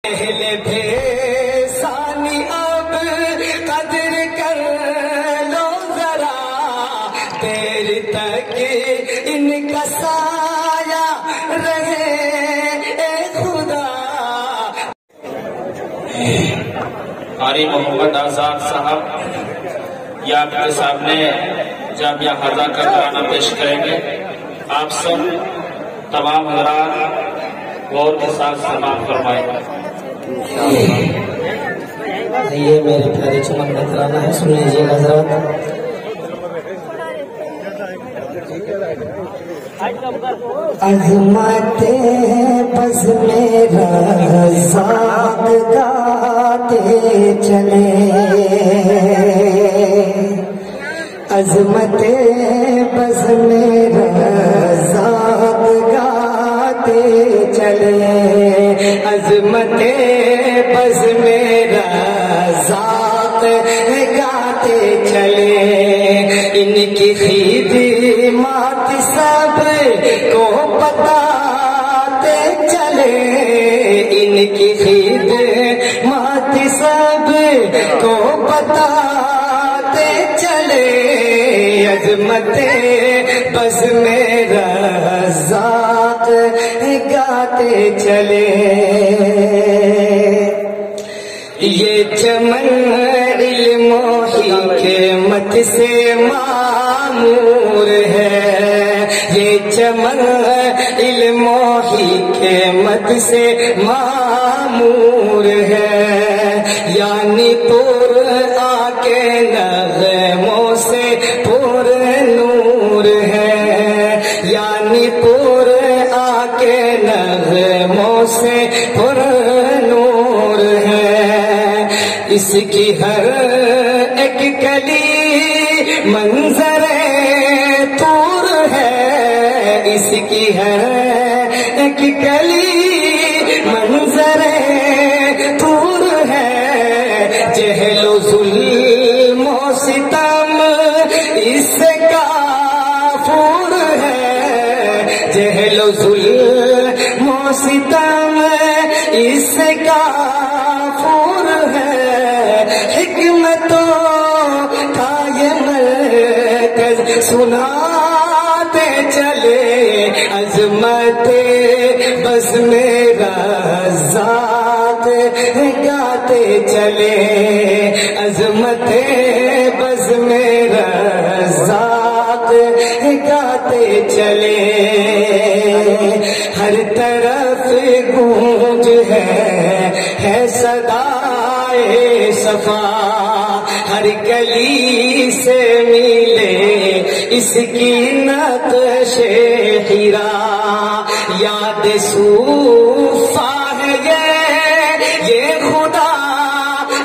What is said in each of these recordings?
پہلے تھے ثانی اب قدر کر لو ذرا دیر تک ان کا سایہ رہے اے خدا. قاری محمد آزاد صاحب یہ آپ کے سامنے جامعہ حضا کا گانا پیش کریں گے. آپ سب تمام حضرات غور کے ساتھ سماعت فرمائیں. یہ میرے پیارے چمن کا ترانہ ہے، سن لیجیے حضرات. عظمت بس میرا ذات گاتے چلے، عظمت بس میرا ذات گاتے چلے، عظمت بس میرا ذات گاتے چلے. ان کی خدمات سب کو بتاتے چلے، ان کی خدمات سب کو بتاتے چلے، عظمت بس میرا ذات گاتے چلے. یہ چمن علم و حکمت سے معمور ہے، یہ چمن علم و حکمت سے معمور ہے، یعنی پر آ کے نغموں سے پر نور ہے، یعنی پر آ کے نغموں سے پر نور ہے. اس کی ہر ایک کلی منظر طور ہے، اس کی ہر ایک کلی منظر طور ہے. جہل و ظلم و ستم اس سے کافور ہے، جہل و ظلم و ستم اس سے کافور ہے. حکمتوں کا یہ مرکز سناتے چلے، عظمت بس میرا ذات گاتے چلے، عظمت بس میرا ذات گاتے چلے. ہر طرف گونج ہے صدائے صفا، ہر گلی سے ملے اس کی نقش ہیرا. یاد صوفا ہے یہ خدا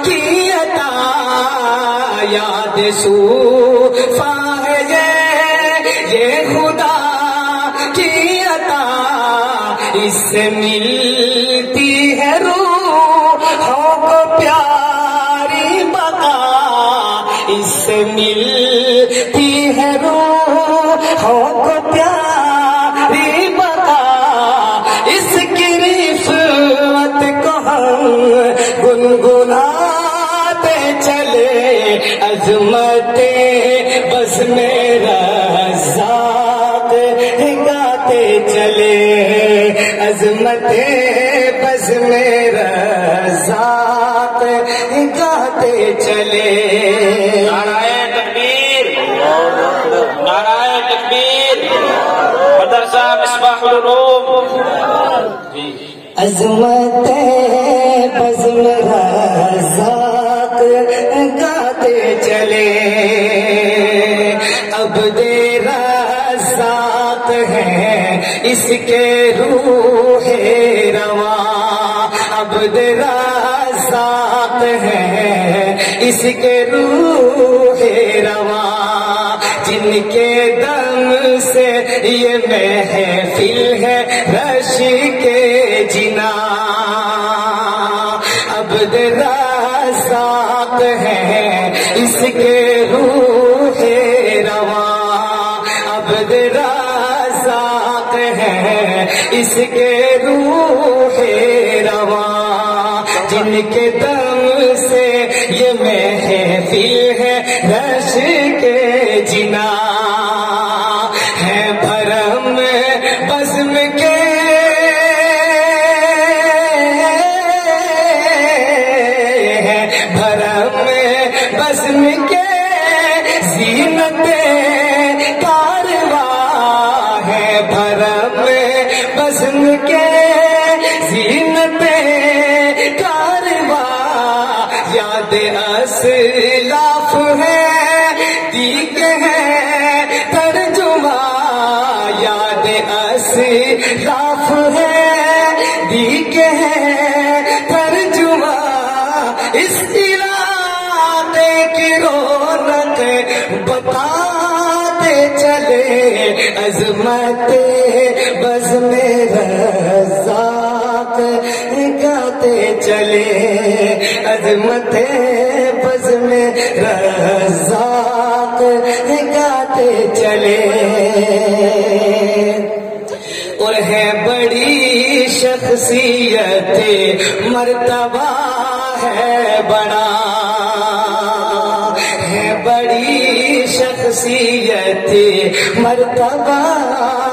کی عطا، یاد صوفا ہے یہ خدا کی عطا. اس سے ملتی ہے روحوں کو پیاری بقا، اس سے ملتی ہے روحوں کو پیاری بقا. اس کی رفعت کو ہم گنگناتے چلے، عظمت بس میرا ذات گاتے چلے، عظمت بس میرا ذات گاتے چلے. نعرہ تکبیر، نعرہ تکبیر. مدرسہ مصباح العلوم. عظمت بس میرا ذات گاتے چلے، عبد رزاق ہے اس کے روح رواں، عبد رزاق ہے اس کے روح رواں. جن کے دم سے یہ محفل ہے رش کے جنا، عبد رزاق ہے اس کے روح رواں، عبد رزاق ہے اس کے روح رواں. جن کے دم سے یہ محفل ہے رش کے جنا ہے بھرم بزم کے بھرم بزم کے زینت کارواں ہے بھرم بزم کے زینت کارواں یاد اسلاف ہے دیگ ہے ترجمہ یاد اسلاف ہے دیگ ہے ترجمہ اس علاقے کی رونق بتاتے چلے عظمت بزم رزاق گاتے چلے عظمت بزم رزاق گاتے چلے اور ہے بڑی شخصیت مرتبہ ہے بڑا ہے بڑی شخصیت مرتبہ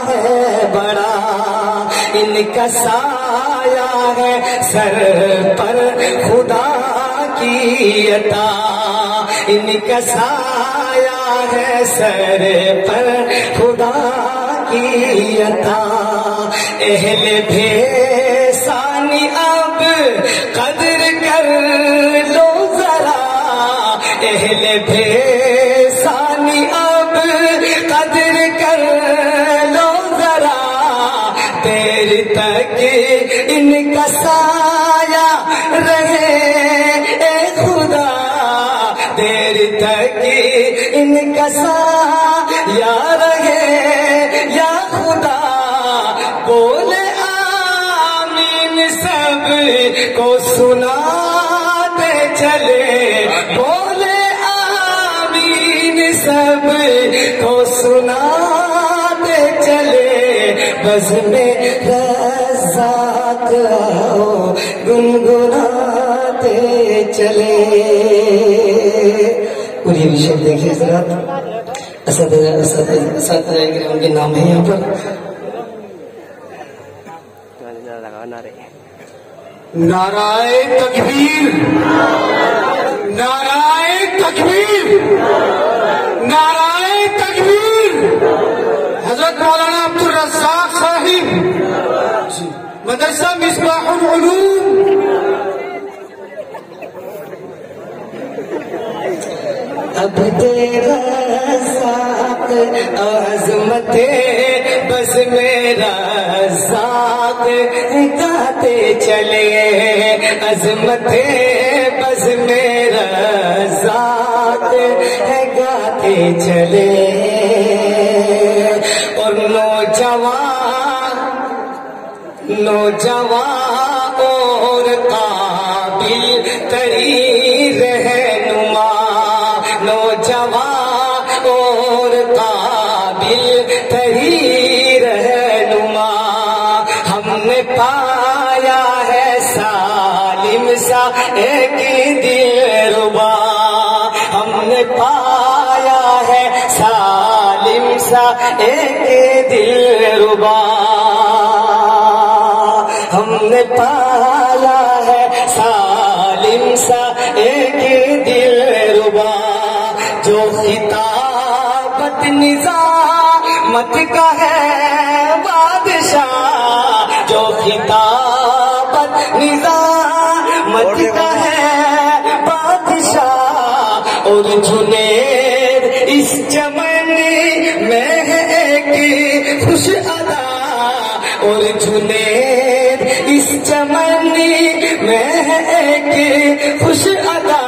ہے بڑا ان کا سایہ ہے سر پر خدا کی عطا ان کا سایہ ہے سر پر خدا کی عطا اہل بھیسانی اب قدر کر لو ذرا اہل بھیسانی اب قدر کر لو ذرا دیر تک ان کا سایہ رہے اے خدا دیر تک ان کا سایہ رہے یا خدا بولے آمین سب کو سناتے چلے بولے آمین سب کو سناتے چلے بزم رزاق گنگناتے چلے. پوری شب دیکھیے ذرا اساتذہ کرام کے نام ہے یہاں پر. نعرہ تکبیر نعرہ تکبیر نعرہ تکبیر. حضرت مولانا عبد الرزاق صاحب مدرسہ مصباح العلوم. اب تیرا رزاق عظمت بس میرا رزاق گاتے چلے عظمت بس میرا رزاق گاتے چلے. اور نوجوان اور قابل ترین رہنما نوجوان اور قابل ترین رہنما ہم نے پایا ہے سالم سا ایک دلربا ہم نے پایا ہے سالم سا ایک دلربا ہم نے پایا ہے سالم سا ایک دلربا جو خطابت نظامت کا ہے بادشاہ جو خطابت نظامت کا ہے بادشاہ. اور جنید اس چمن میں ہے ایک خوش ادا اور جنید اس چمن میں ہے ایک خوش ادا.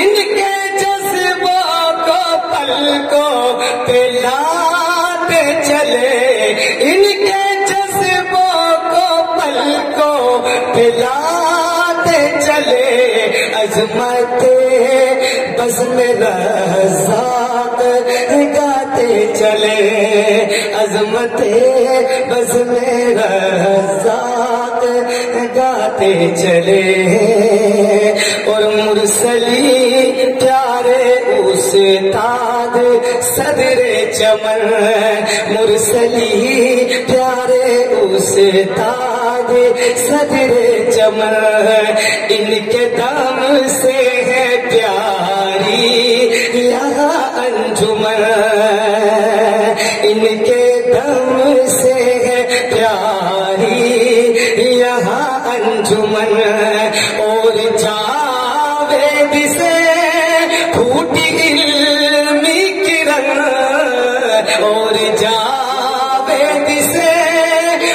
ان کے جذبوں کو پلکوں پہ لاتے چلے ان کے جذبوں کو پلکوں پہ لاتے چلے عظمت بزم رزاق گاتے چلے عظمت بزم رزاق گاتے چلے اور مرسلی پیارے استاد صدر چمن مرسلی پیارے استاد صدر چمن ان کے دم سے ہے پیاری یہاں انجمن ان کے دم سے ہے پیاری یہاں انجمن اور جاوید سے پھوٹی علمی کرن اور جاوید سے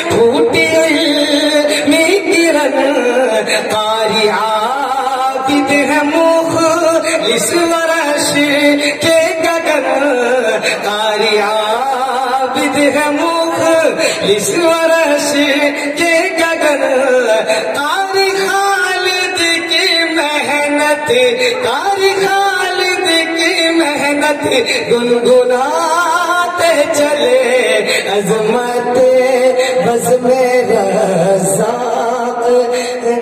پھوٹی علمی کرن قاری عابد ہے مخلص ورش کے گگن قاری عابد ہے مخلص ورش کے گگن قاری خالد کی محنت قاری خالد کی محنت گنگناتے چلے عظمت بس میرا رزاق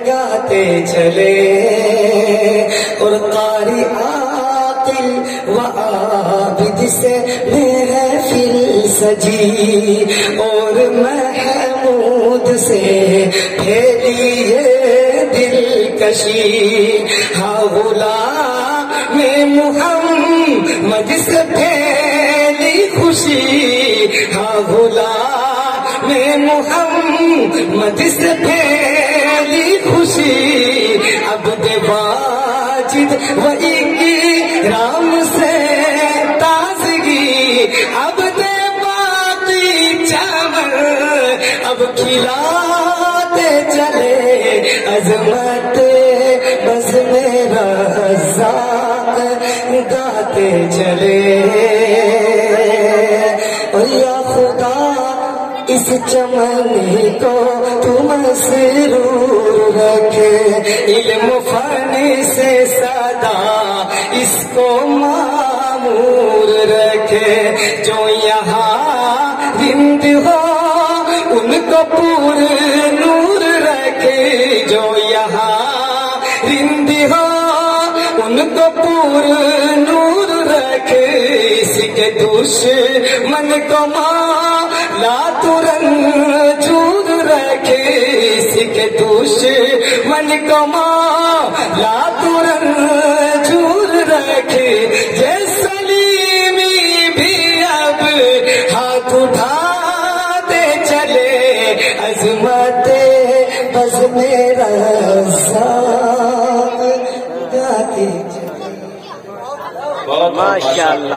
گاتے چلے اور قاری عاقل و عابد سے محفل سجی اور محمود سے پھیلی ہے دلکشی ہاں غلام محمد سے پھیلی خوشی ہاں غلام محمد سے پھیلی خوشی عبد واجد و اکرام سے تازگی عبد باقی چمن اب کھلاتے چلے عظمت بس میرا رزاق گاتے چلے یا خدا اس چمن کو تو مسرور رکھے علم فن سے صدا اس کو معمور رکھے جو یہاں رند ہو ان کو پور نور رکھے جو یہاں رند ہو ان کو پور نور رکھے اس کے دشمن کو لا ترنجور رکھے اس کے دشمن کو لا ترنجور رکھے یہ سلیمی بھی اب ہاتھ اٹھاتے چلے عظمت بس میرا رزاق گاتے چلے ماشاءاللہ.